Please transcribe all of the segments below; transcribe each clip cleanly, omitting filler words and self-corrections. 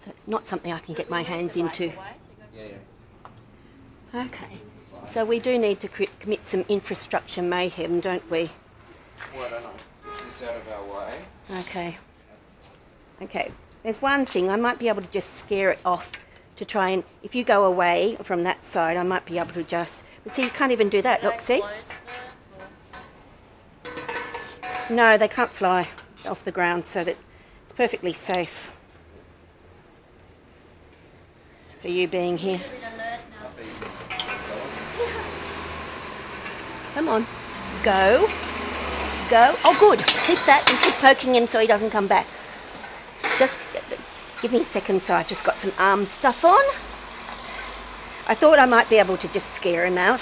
So not something I can get my hands into. Okay, so we do need to commit some infrastructure mayhem, don't we? Why don't I get this out of our way? Okay. Okay, there's one thing, I might be able to just scare it off to try and, if you go away from that side, I might be able to just, but see, you can't even do that, look, see? No, they can't fly off the ground, so that it's perfectly safe for you being here. Come on, go, go. Oh, good. Keep that and keep poking him so he doesn't come back. Just give me a second, so I've just got some arm stuff on. I thought I might be able to just scare him out.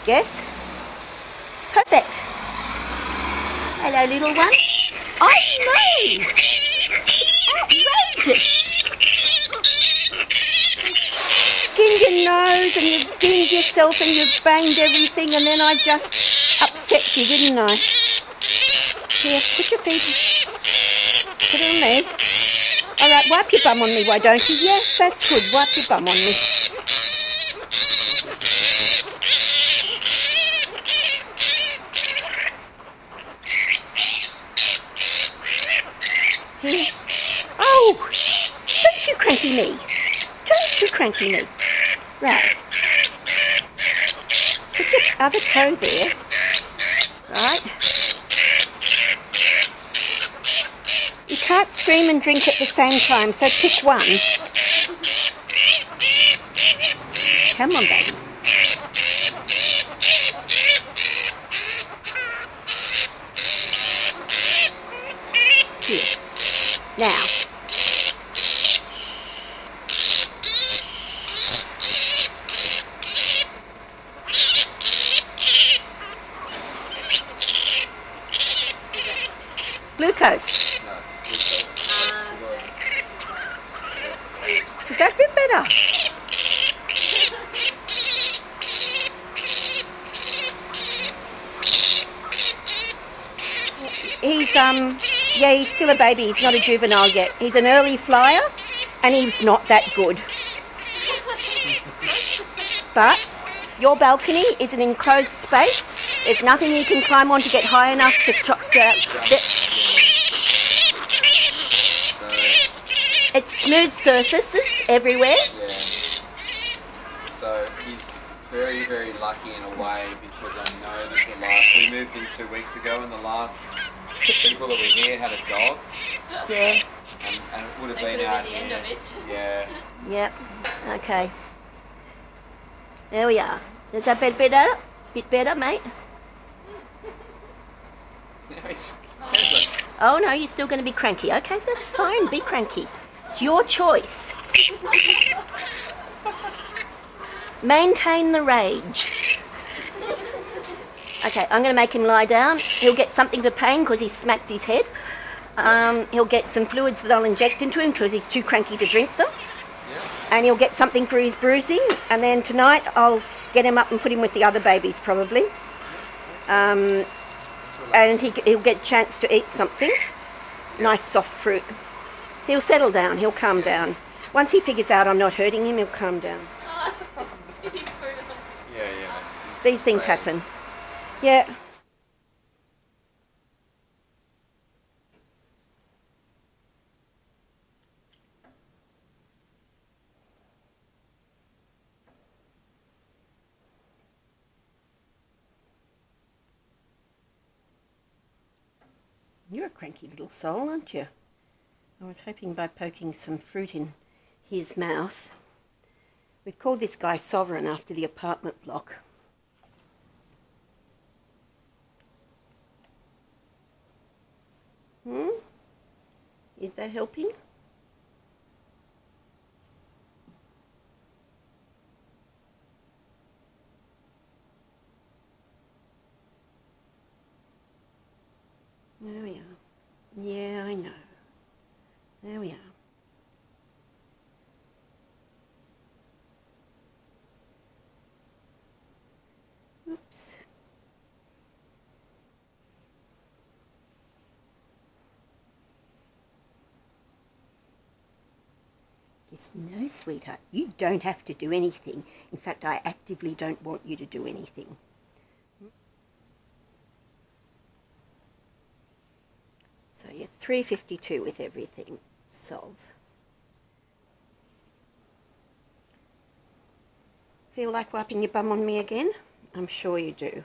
Yes? Perfect. Hello, little one. I know. Outrageous. Skinned your nose and you skinned yourself and you banged everything, and then I just upset you, didn't I? Here, put your feet. Put it on me. All right, wipe your bum on me, why don't you? Yes, that's good. Wipe your bum on me. Here. Oh, don't you cranky me. Don't you cranky me. Right. Put your other toe there. Right. You can't scream and drink at the same time, so pick one. Come on, baby. Here. Now. Glucose. Is that a bit better? Yeah, he's still a baby. He's not a juvenile yet. He's an early flyer, and he's not that good. But your balcony is an enclosed space. There's nothing you can climb on to get high enough to it's smooth surfaces everywhere. Yeah. So he's very, very lucky in a way, because I know that we moved in 2 weeks ago, and the last people that were here had a dog. Yeah. And it would have been out here. End of it. Yeah. Yep. Okay. There we are. Is that a bit better? Bit better, mate? Oh no, you're still going to be cranky. Okay, that's fine. Be cranky. It's your choice. Maintain the rage. Okay, I'm going to make him lie down. He'll get something for pain because he smacked his head. He'll get some fluids that I'll inject into him because he's too cranky to drink them. And he'll get something for his bruising. And then tonight I'll get him up and put him with the other babies probably. And he'll get a chance to eat something. Nice soft fruit. He'll settle down. He'll calm down. Once he figures out I'm not hurting him, he'll calm down. Yeah. These things happen. Yeah. You're a cranky little soul, aren't you? I was hoping by poking some fruit in his mouth. We've called this guy Sovereign after the apartment block. Is that helping? There we are. Yeah, I know. There we are. Oops. Yes, no, sweetheart, you don't have to do anything. In fact, I actively don't want you to do anything. So you're 352 with everything. Solve. Feel like wiping your bum on me again? I'm sure you do.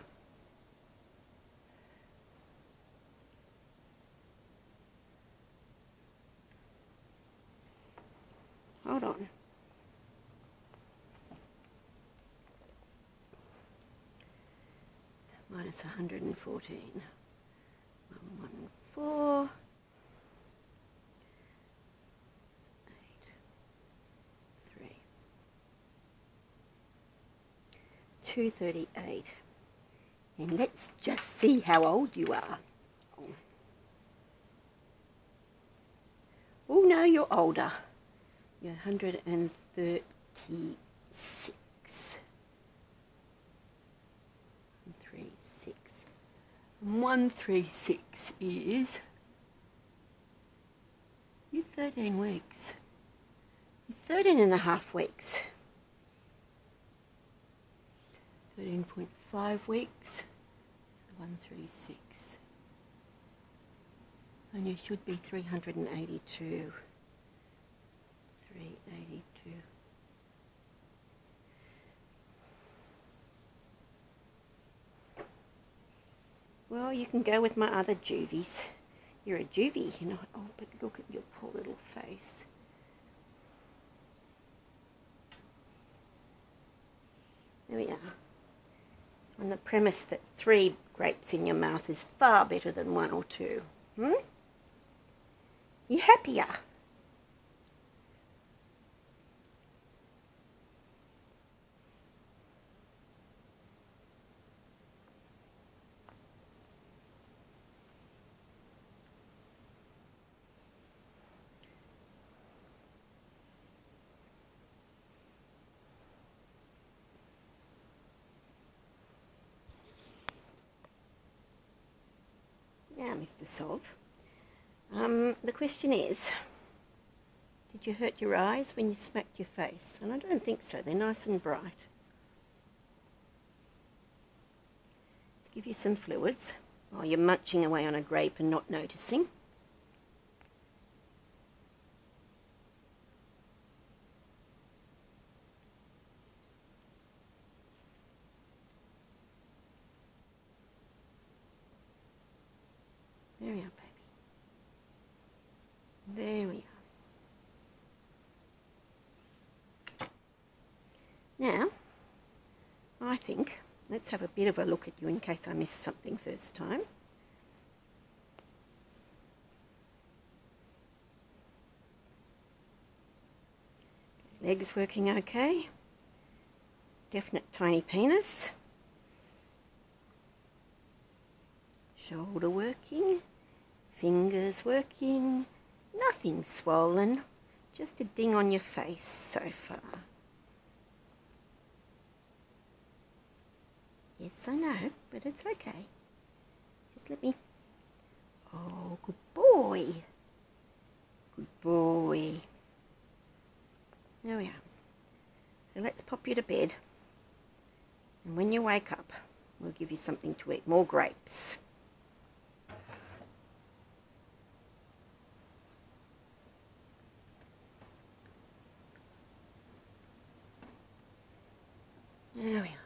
Hold on. Minus 114. 114. 8. 3. 238. And let's just see how old you are. Oh no, you're older. You're 136. 136. 136 is... You're 13 weeks. You're 13 and a half weeks. 13.5 weeks. 136. And you should be 382. 382. Well, you can go with my other juvies. You're a juvie, you know. Oh, but look at your poor little face. There we are. On the premise that 3 grapes in your mouth is far better than 1 or 2. You happier? Now, Mr. Solve, the question is, did you hurt your eyes when you smacked your face? And I don't think so. They're nice and bright. Let's give you some fluids while you're munching away on a grape and not noticing. There we are, baby. There we are. Now, I think, let's have a bit of a look at you in case I missed something first time. Legs working okay. Definite tiny penis. Shoulder working. Fingers working. Nothing swollen. Just a ding on your face so far. Yes, I know, but it's okay. Just let me... Oh, good boy. Good boy. There we are. So let's pop you to bed. And when you wake up, we'll give you something to eat. More grapes. There we are.